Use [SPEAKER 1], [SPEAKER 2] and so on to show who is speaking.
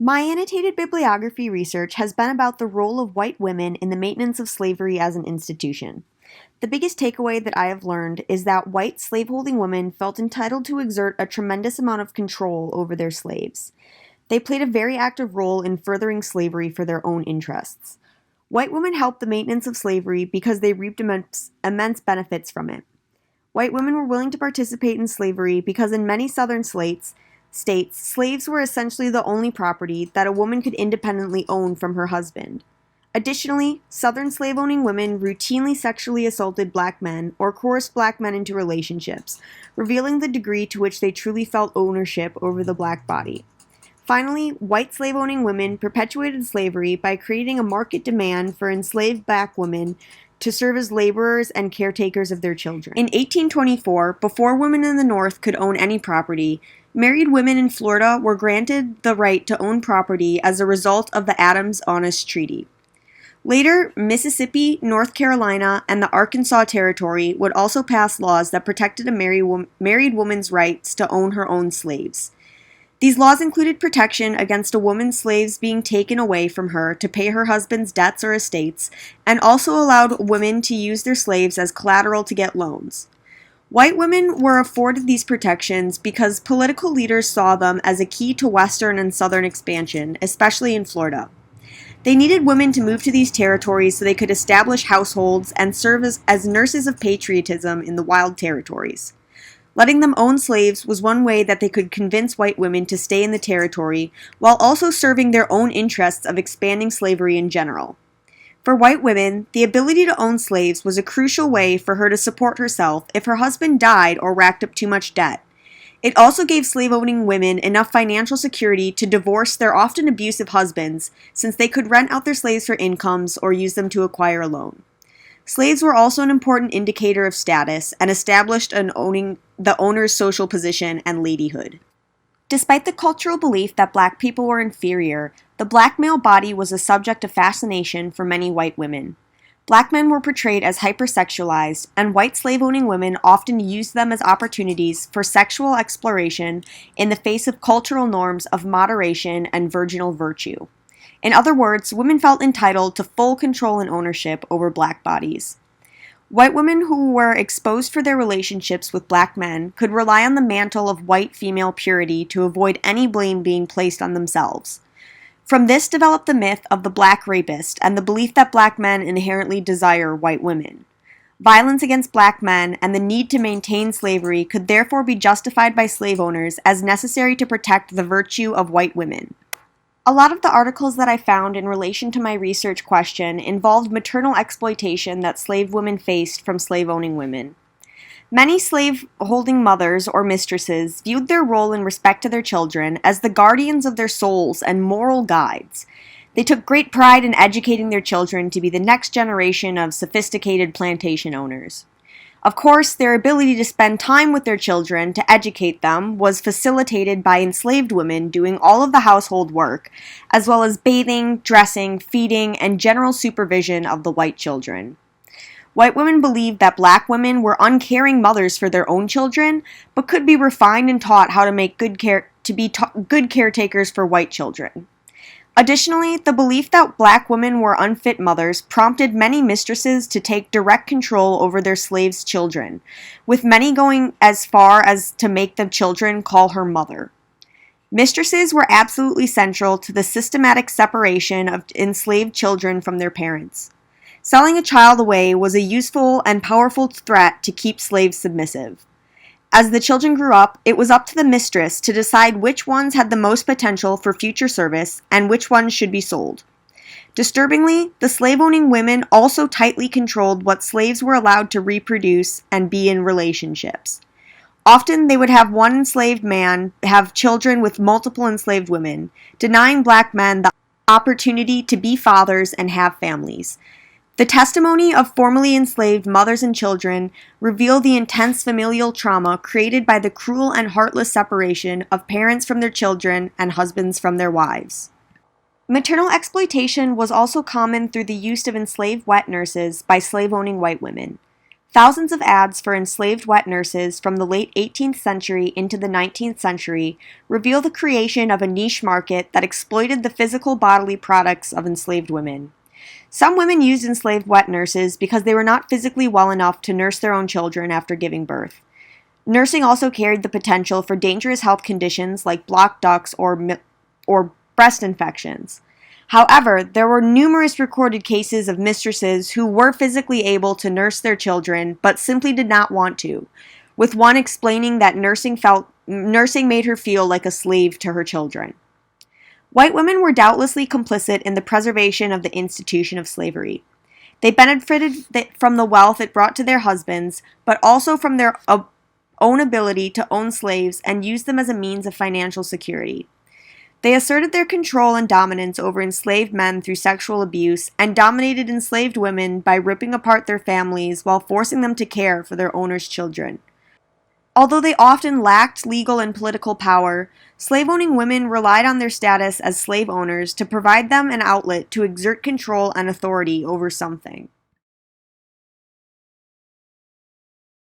[SPEAKER 1] My annotated bibliography research has been about the role of white women in the maintenance of slavery as an institution. The biggest takeaway that I have learned is that white slaveholding women felt entitled to exert a tremendous amount of control over their slaves. They played a very active role in furthering slavery for their own interests. White women helped the maintenance of slavery because they reaped immense benefits from it. White women were willing to participate in slavery because in many southern states, slaves were essentially the only property that a woman could independently own from her husband. Additionally, southern slave-owning women routinely sexually assaulted black men or coerced black men into relationships, revealing the degree to which they truly felt ownership over the black body. Finally, white slave-owning women perpetuated slavery by creating a market demand for enslaved black women to serve as laborers and caretakers of their children. In 1824, before women in the North could own any property, married women in Florida were granted the right to own property as a result of the Adams-Onis Treaty. Later, Mississippi, North Carolina, and the Arkansas Territory would also pass laws that protected a married woman's rights to own her own slaves. These laws included protection against a woman's slaves being taken away from her to pay her husband's debts or estates, and also allowed women to use their slaves as collateral to get loans. White women were afforded these protections because political leaders saw them as a key to Western and Southern expansion, especially in Florida. They needed women to move to these territories so they could establish households and serve as nurses of patriotism in the wild territories. Letting them own slaves was one way that they could convince white women to stay in the territory, while also serving their own interests of expanding slavery in general. For white women, the ability to own slaves was a crucial way for her to support herself if her husband died or racked up too much debt. It also gave slave-owning women enough financial security to divorce their often abusive husbands, since they could rent out their slaves for incomes or use them to acquire a loan. Slaves were also an important indicator of status and established the owner's social position and ladyhood. Despite the cultural belief that black people were inferior, the black male body was a subject of fascination for many white women. Black men were portrayed as hypersexualized, and white slave-owning women often used them as opportunities for sexual exploration in the face of cultural norms of moderation and virginal virtue. In other words, women felt entitled to full control and ownership over black bodies. White women who were exposed for their relationships with black men could rely on the mantle of white female purity to avoid any blame being placed on themselves. From this developed the myth of the black rapist and the belief that black men inherently desire white women. Violence against black men and the need to maintain slavery could therefore be justified by slave owners as necessary to protect the virtue of white women. A lot of the articles that I found in relation to my research question involved maternal exploitation that slave women faced from slave-owning women. Many slave-holding mothers or mistresses viewed their role in respect to their children as the guardians of their souls and moral guides. They took great pride in educating their children to be the next generation of sophisticated plantation owners. Of course, their ability to spend time with their children to educate them was facilitated by enslaved women doing all of the household work, as well as bathing, dressing, feeding, and general supervision of the white children. White women believed that black women were uncaring mothers for their own children, but could be refined and taught how to make good caretakers for white children. Additionally, the belief that black women were unfit mothers prompted many mistresses to take direct control over their slaves' children, with many going as far as to make the children call her mother. Mistresses were absolutely central to the systematic separation of enslaved children from their parents. Selling a child away was a useful and powerful threat to keep slaves submissive. As the children grew up, it was up to the mistress to decide which ones had the most potential for future service and which ones should be sold. Disturbingly, the slave-owning women also tightly controlled what slaves were allowed to reproduce and be in relationships. Often, they would have one enslaved man have children with multiple enslaved women, denying black men the opportunity to be fathers and have families. The testimony of formerly enslaved mothers and children reveal the intense familial trauma created by the cruel and heartless separation of parents from their children and husbands from their wives. Maternal exploitation was also common through the use of enslaved wet nurses by slave-owning white women. Thousands of ads for enslaved wet nurses from the late 18th century into the 19th century reveal the creation of a niche market that exploited the physical bodily products of enslaved women. Some women used enslaved wet nurses because they were not physically well enough to nurse their own children after giving birth. Nursing also carried the potential for dangerous health conditions like blocked ducts or breast infections. However, there were numerous recorded cases of mistresses who were physically able to nurse their children but simply did not want to, with one explaining that nursing made her feel like a slave to her children. White women were doubtlessly complicit in the preservation of the institution of slavery. They benefited from the wealth it brought to their husbands, but also from their own ability to own slaves and use them as a means of financial security. They asserted their control and dominance over enslaved men through sexual abuse and dominated enslaved women by ripping apart their families while forcing them to care for their owners' children. Although they often lacked legal and political power, slave-owning women relied on their status as slave owners to provide them an outlet to exert control and authority over something.